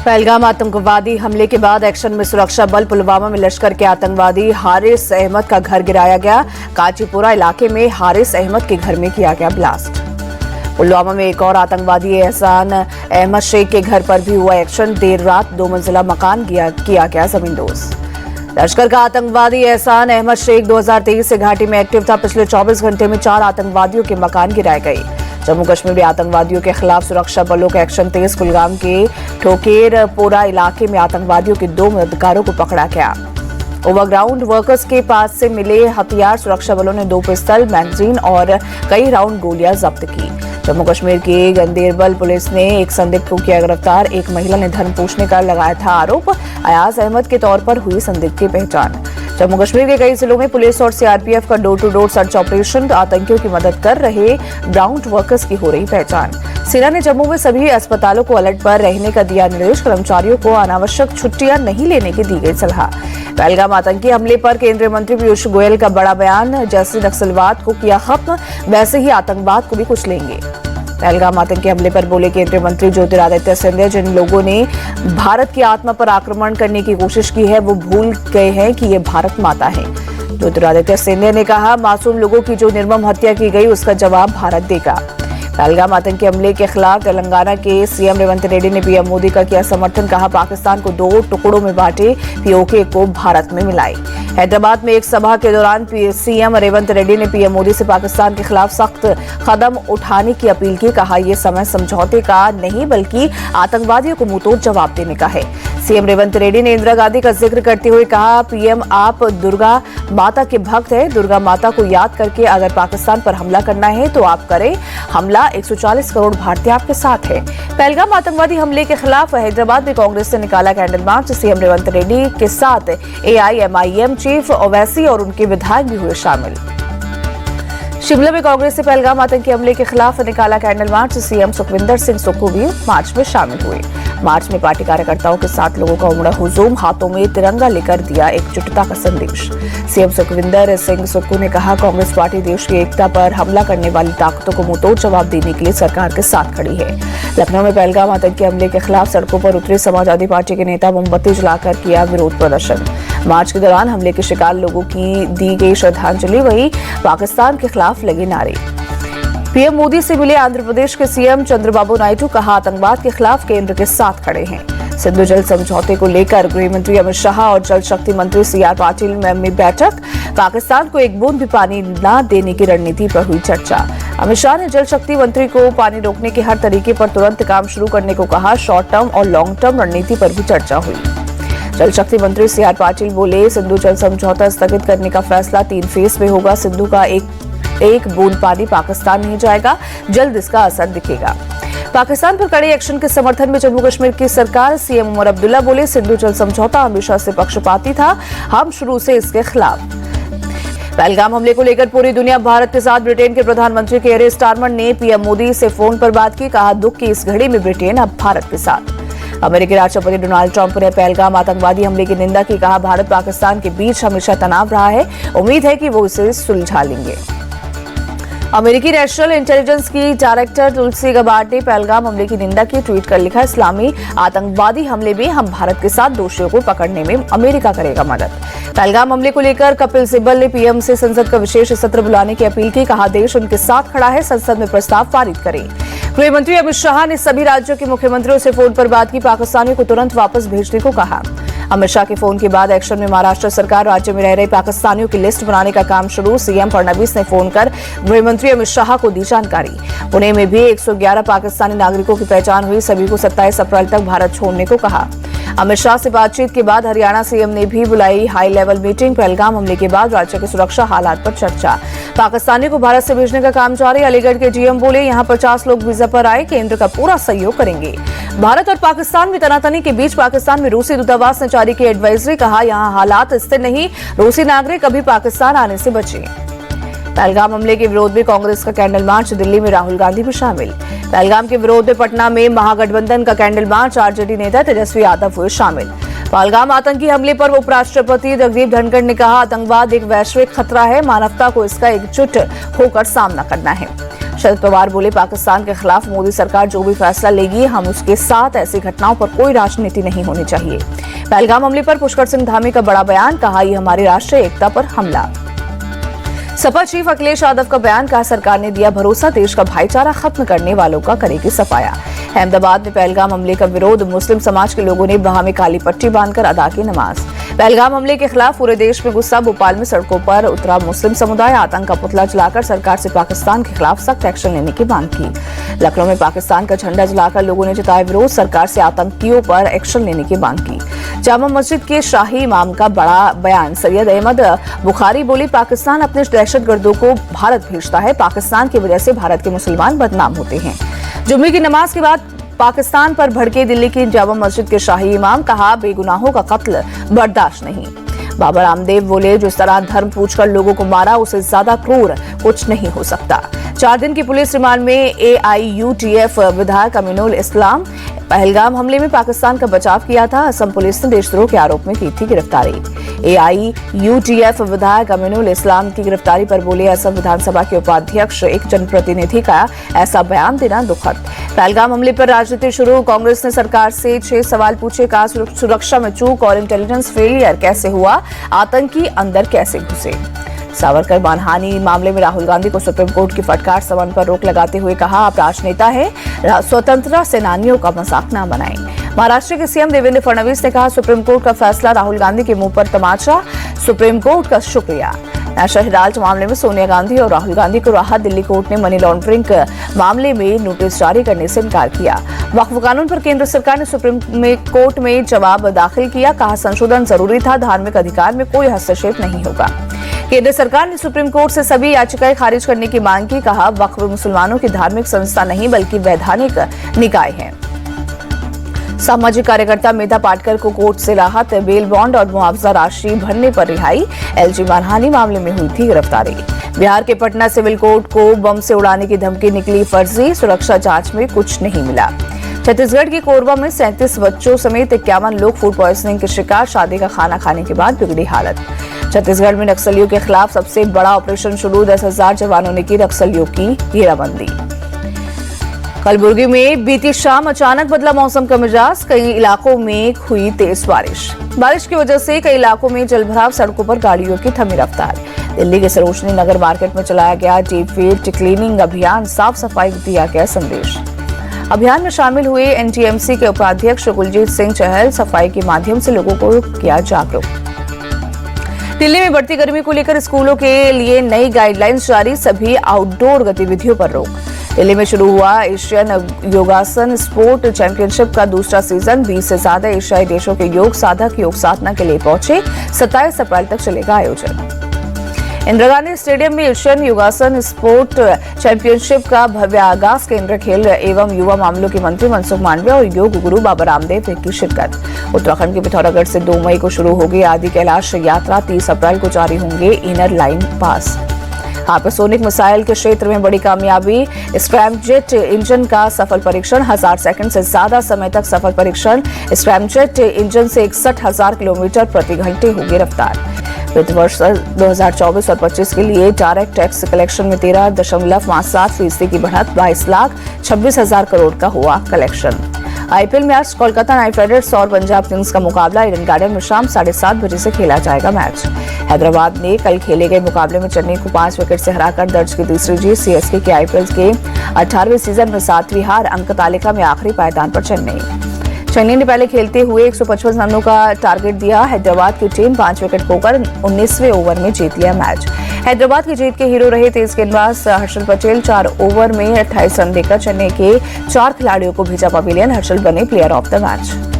पहलगाम आतंकवादी हमले के बाद एक्शन में सुरक्षा बल पुलवामा में लश्कर के आतंकवादी हारिस अहमद का घर गिराया गया। काजीपुरा इलाके में हारिस अहमद के घर में किया गया ब्लास्ट। पुलवामा में एक और आतंकवादी एहसान अहमद शेख के घर पर भी हुआ एक्शन। देर रात 2 मंजिला मकान किया गया जमींदोज। लश्कर का आतंकवादी एहसान अहमद शेख 2023 से घाटी में एक्टिव था। पिछले 24 घंटे में 4 आतंकवादियों के मकान गिराए गए। जम्मू कश्मीर में आतंकवादियों के खिलाफ सुरक्षा बलों का एक्शन तेज। कुलगाम के ठोकेरपोरा इलाके में आतंकवादियों के 2 मददगारों को पकड़ा गया। ओवरग्राउंड वर्कर्स के पास से मिले हथियार सुरक्षा बलों ने 2 पिस्टल, मैगजीन और कई राउंड गोलियां जब्त की। जम्मू कश्मीर की गंदेरबल पुलिस ने एक संदिग्ध को किया गिरफ्तार। एक महिला ने धर्म पूछने का लगाया था आरोप। अयाज अहमद के तौर पर हुई संदिग्ध की पहचान। जम्मू कश्मीर के कई जिलों में पुलिस और सीआरपीएफ का door to door search operation. आतंकियों की मदद कर रहे ग्राउंड वर्कर्स की हो रही पहचान। सेना ने जम्मू में सभी अस्पतालों को अलर्ट पर रहने का दिया निर्देश। कर्मचारियों को अनावश्यक छुट्टियां नहीं लेने की दी गई सलाह। पहलगाम आतंकी हमले पर केंद्रीय मंत्री पीयूष गोयल का बड़ा बयान। जैसे नक्सलवाद को किया खत्म, वैसे ही आतंकवाद को भी कुचलेंगे। पहलगाम आतंकी हमले पर बोले केंद्रीय मंत्री ज्योतिरादित्य सिंधिया, जिन लोगों ने भारत की आत्मा पर आक्रमण करने की कोशिश की है वो भूल गए हैं कि ये भारत माता है। ज्योतिरादित्य सिंधिया ने कहा, मासूम लोगों की जो निर्मम हत्या की गई उसका जवाब भारत देगा। पहलगाम आतंकी हमले के खिलाफ तेलंगाना के सीएम रेवंत रेड्डी ने पीएम मोदी का किया समर्थन। कहा, पाकिस्तान को 2 टुकड़ों में बांटे, पीओके को भारत में मिलाए। हैदराबाद में एक सभा के दौरान सीएम रेवंत रेड्डी ने पीएम मोदी से पाकिस्तान के खिलाफ सख्त कदम उठाने की अपील की। कहा, यह समय समझौते का नहीं बल्कि आतंकवादियों को मुंहतोड़ जवाब देने का है। सीएम रेवंत रेड्डी ने इंदिरा गांधी का जिक्र करते हुए कहा, पीएम आप दुर्गा माता के भक्त हैं। दुर्गा माता को याद करके अगर पाकिस्तान पर हमला करना है तो आप करें हमला। 140 करोड़ भारतीय आपके साथ है। पहलगाम आतंकवादी हमले के खिलाफ हैदराबाद में कांग्रेस ने निकाला candle march. CM Revanth Reddy के साथ एआईएमआईएम चीफ ओवैसी और उनके विधायक भी हुए शामिल। शिमला में कांग्रेस ने पहलगाम आतंकी हमले के खिलाफ निकाला candle march. CM Sukhvinder Singh Sukhu भी मार्च में शामिल हुए। मार्च में पार्टी कार्यकर्ताओं के साथ लोगों का उमड़ा हुजूम। हाथों में तिरंगा लेकर दिया एकजुटता का संदेश। सीएम सुखविंदर सिंह सुक्खू ने कहा, कांग्रेस पार्टी देश की एकता पर हमला करने वाली ताकतों को मुंहतोड़ जवाब देने के लिए सरकार के साथ खड़ी है। लखनऊ में पहलगाम आतंकी हमले के खिलाफ सड़कों पर उतरे समाजवादी पार्टी के नेता मोमबत्ती जलाकर किया विरोध प्रदर्शन। मार्च के दौरान हमले के शिकार लोगों की दी गई श्रद्धांजलि। वहीं पाकिस्तान के खिलाफ लगे नारे। पीएम मोदी से मिले आंध्र प्रदेश के सीएम चंद्रबाबू नायडू। कहा, आतंकवाद के खिलाफ केंद्र के साथ खड़े हैं। सिंधु जल समझौते को लेकर गृह मंत्री अमित शाह और जल शक्ति मंत्री सीआर पाटिल में बैठक। पाकिस्तान को एक बूंद भी पानी न देने की रणनीति पर हुई चर्चा। अमित शाह ने जल शक्ति मंत्री को पानी रोकने के हर तरीके पर तुरंत काम शुरू करने को कहा। शॉर्ट टर्म और लॉन्ग टर्म रणनीति पर भी चर्चा हुई। जल शक्ति मंत्री सीआर पाटिल बोले, सिंधु जल समझौता स्थगित करने का फैसला 3 फेज में होगा। सिंधु का एक बूंद पानी पाकिस्तान नहीं जाएगा, जल्द इसका असर दिखेगा। पाकिस्तान पर कड़े एक्शन के समर्थन में जम्मू कश्मीर की सरकार। सीएम उमर अब्दुल्ला बोले, सिंधु जल समझौता हमेशा से पक्षपाती था, हम शुरू से इसके खिलाफ। पहलगाम हमले को लेकर पूरी दुनिया भारत के साथ। ब्रिटेन के प्रधानमंत्री केयर स्टारमर ने पीएम मोदी से फोन पर बात की। कहा, दुख की इस घड़ी में ब्रिटेन अब भारत के साथ। अमेरिकी राष्ट्रपति डोनाल्ड ट्रंप ने पहलगाम आतंकवादी हमले की निंदा की। कहा, भारत पाकिस्तान के बीच हमेशा तनाव रहा है, उम्मीद है कि वो इसे सुलझा लेंगे। अमेरिकी नेशनल इंटेलिजेंस की डायरेक्टर तुलसी गबार्ड ने पहलगाम हमले की निंदा की। ट्वीट कर लिखा, इस्लामी आतंकवादी हमले में हम भारत के साथ दोषियों को पकड़ने में अमेरिका करेगा मदद। पहलगाम हमले को लेकर कपिल सिब्बल ने पीएम से संसद का विशेष सत्र बुलाने की अपील की। कहा, देश उनके साथ खड़ा है, संसद में प्रस्ताव पारित करें। गृह मंत्री अमित शाह ने सभी राज्यों के मुख्यमंत्रियों से फोन पर बात की। पाकिस्तानियों को तुरंत वापस भेजने को कहा। अमित शाह के फोन के बाद एक्शन में महाराष्ट्र सरकार। राज्य में रह रहे पाकिस्तानियों की लिस्ट बनाने का काम शुरू। सीएम फडणवीस ने फोन कर गृह मंत्री अमित शाह को दी जानकारी। पुणे में भी 111 पाकिस्तानी नागरिकों की पहचान हुई। सभी को 27 अप्रैल तक भारत छोड़ने को कहा। अमित शाह से बातचीत के बाद हरियाणा सीएम ने भी बुलाई हाई लेवल मीटिंग। पहलगाम हमले के बाद राज्य के सुरक्षा हालात पर चर्चा। पाकिस्तानियों को भारत से भेजने का काम जारी। अलीगढ़ के डीएम बोले, यहाँ 50 लोग वीजा पर आए, केंद्र का पूरा सहयोग करेंगे। भारत और पाकिस्तान में तनातनी के बीच पाकिस्तान में रूसी दूतावास ने जारी की एडवाइजरी। कहा, यहाँ हालात स्थिर नहीं, रूसी नागरिक अभी पाकिस्तान आने से बचे। पहलगाम हमले के विरोध में कांग्रेस का कैंडल मार्च। दिल्ली में राहुल गांधी भी शामिल। पहलगाम के विरोध में पटना में महागठबंधन का कैंडल मार्च। आरजेडी नेता तेजस्वी यादव हुए शामिल। पहलगाम आतंकी हमले पर उपराष्ट्रपति जगदीप धनखड़ ने कहा, आतंकवाद एक वैश्विक खतरा है, मानवता को इसका एकजुट होकर सामना करना है। शरद पवार बोले, पाकिस्तान के खिलाफ मोदी सरकार जो भी फैसला लेगी हम उसके साथ, ऐसी घटनाओं पर कोई राजनीति नहीं होनी चाहिए। पहलगाम हमले पर पुष्कर सिंह धामी का बड़ा बयान, कहा यह हमारी राष्ट्रीय एकता पर हमला। सपा चीफ अखिलेश यादव का बयान, कहा सरकार ने दिया भरोसा, देश का भाईचारा खत्म करने वालों का करेगी सफाया। अहमदाबाद में पहलगाम हमले का विरोध, मुस्लिम समाज के लोगों ने बाह में काली पट्टी बांधकर अदा की नमाज। पहलगाम हमले के खिलाफ पूरे देश में गुस्सा, भोपाल में सड़कों पर उतरा मुस्लिम समुदाय, आतंक का पुतला जलाकर सरकार से पाकिस्तान के खिलाफ सख्त एक्शन लेने की मांग की। लखनऊ में पाकिस्तान का झंडा जलाकर लोगों ने जताया विरोध, सरकार से आतंकियों पर एक्शन लेने की मांग की। जामा मस्जिद के शाही इमाम का बड़ा बयान, सैयद अहमद बुखारी बोली, पाकिस्तान अपने दहशतगर्दों को भारत भेजता है, पाकिस्तान की वजह से भारत के मुसलमान बदनाम होते हैं। जुम्मे की नमाज के बाद पाकिस्तान पर भड़के दिल्ली की जामा मस्जिद के शाही इमाम, कहा बेगुनाहों का कत्ल बर्दाश्त नहीं। बाबा रामदेव बोले, जिस तरह धर्म पूछकर लोगों को मारा उससे ज्यादा क्रूर कुछ नहीं हो सकता। 4 दिन की पुलिस रिमांड में AIUTF विधायक अमीनुल इस्लाम, पहलगाम हमले में पाकिस्तान का बचाव किया था, असम पुलिस ने देशद्रोह के आरोप में की थी गिरफ्तारी। AIUTF विधायक अमीनुल इस्लाम की गिरफ्तारी पर बोले, असम विधानसभा के उपाध्यक्ष एक जनप्रतिनिधि का ऐसा बयान देना दुखद। पहलगाम हमले पर राजनीति शुरू, कांग्रेस ने सरकार से 6 सवाल पूछे, कहा सुरक्षा में चूक और इंटेलिजेंस फेलियर कैसे हुआ, आतंकी अंदर कैसे घुसे। सावरकर मानहानि मामले में राहुल गांधी को सुप्रीम कोर्ट की फटकार, सवाल पर रोक लगाते हुए कहा, आप राजनेता है, स्वतंत्रता सेनानियों का मजाक न बनाएं। महाराष्ट्र के सीएम देवेंद्र फडणवीस ने कहा, सुप्रीम कोर्ट का फैसला राहुल गांधी के मुंह पर तमाचा, सुप्रीम कोर्ट का शुक्रिया। नेशनल हेराल्ड मामले में सोनिया गांधी और राहुल गांधी को राहत, दिल्ली कोर्ट ने मनी लॉन्ड्रिंग मामले में नोटिस जारी करने से इनकार किया। वक्फ कानून पर केंद्र सरकार ने सुप्रीम कोर्ट में जवाब दाखिल किया, कहा संशोधन जरूरी था, धार्मिक अधिकार में कोई हस्तक्षेप नहीं होगा। केंद्र सरकार ने सुप्रीम कोर्ट से सभी याचिकाएं खारिज करने की मांग की, कहा वक्फ मुसलमानों की धार्मिक संस्था नहीं बल्कि वैधानिक निकाय है। सामाजिक कार्यकर्ता मेधा पाटकर को कोर्ट से राहत, बेल बॉन्ड और मुआवजा राशि भरने पर रिहाई। LG मानहानि मामले में हुई थी गिरफ्तारी। बिहार के पटना सिविल कोर्ट को बम से उड़ाने की धमकी निकली फर्जी, सुरक्षा जांच में कुछ नहीं मिला। छत्तीसगढ़ के कोरबा में 37 बच्चों समेत 51 लोग फूड पॉइजनिंग के शिकार, शादी का खाना खाने के बाद बिगड़ी हालत। छत्तीसगढ़ में नक्सलियों के खिलाफ सबसे बड़ा ऑपरेशन शुरू, 10,000 जवानों ने की नक्सलियों की घेराबंदी। कलबुर्गी में बीती शाम अचानक बदला मौसम का मिजाज, कई इलाकों में हुई तेज बारिश की वजह से कई इलाकों में जलभराव, सड़कों पर गाड़ियों की थमी रफ्तार। दिल्ली के सरोजनी नगर मार्केट में चलाया गया डीप वेट क्लीनिंग अभियान, साफ सफाई दिया गया संदेश। अभियान में शामिल हुए NTMC के उपाध्यक्ष कुलजीत सिंह चहल, सफाई के माध्यम से लोगों को किया जागरूक। दिल्ली में बढ़ती गर्मी को लेकर स्कूलों के लिए नई गाइडलाइंस जारी, सभी आउटडोर गतिविधियों पर रोक। दिल्ली में शुरू हुआ एशियन योगासन स्पोर्ट चैंपियनशिप का दूसरा सीजन, 20 से ज्यादा एशियाई देशों के योग साधक योग साधना के लिए पहुंचे, 27 अप्रैल तक चलेगा आयोजन। इंदिरा गांधी स्टेडियम में एशियन योगासन स्पोर्ट चैंपियनशिप का भव्य आगाज, केंद्रीय खेल एवं युवा मामलों के मंत्री मनसुख मांडविया और योग गुरु बाबा रामदेव की शिरकत। उत्तराखंड के पिथौरागढ़ से 2 मई को शुरू होगी आदि कैलाश यात्रा, 30 अप्रैल को जारी होंगे इनर लाइन पास। हाइपरसोनिक मिसाइल के क्षेत्र में बड़ी कामयाबी, स्क्रैमजेट इंजन का सफल परीक्षण, 1000 सेकंड से ज्यादा समय तक सफल परीक्षण। स्क्रैमजेट इंजन से 61,000 किलोमीटर प्रति घंटे होगी रफ्तार। वित्त वर्ष 2024 और 25 के लिए डायरेक्ट टैक्स कलेक्शन में 13.57% की बढ़त, 22,26,000 करोड़ का हुआ कलेक्शन। IPL में आज कोलकाता नाइट राइडर्स और पंजाब किंग्स का मुकाबला ईडन गार्डन में शाम 7:30 बजे से खेला जाएगा मैच। हैदराबाद ने कल खेले गए मुकाबले में चेन्नई को 5 विकेट से हराकर दर्ज की तीसरी जीत। CSK के IPL के 18वें सीजन में 7वीं हार, अंक तालिका में आखिरी पायदान पर चेन्नई ने पहले खेलते हुए 155 रनों का टारगेट दिया। हैदराबाद की टीम 5 विकेट खोकर 19वें ओवर में जीत लिया मैच। हैदराबाद की जीत के हीरो रहे तेज गेंदबाज हर्षल पटेल, 4 ओवर में 28 रन देकर चेन्नई के 4 खिलाड़ियों को भेजा पवेलियन। हर्षल बने प्लेयर ऑफ द मैच।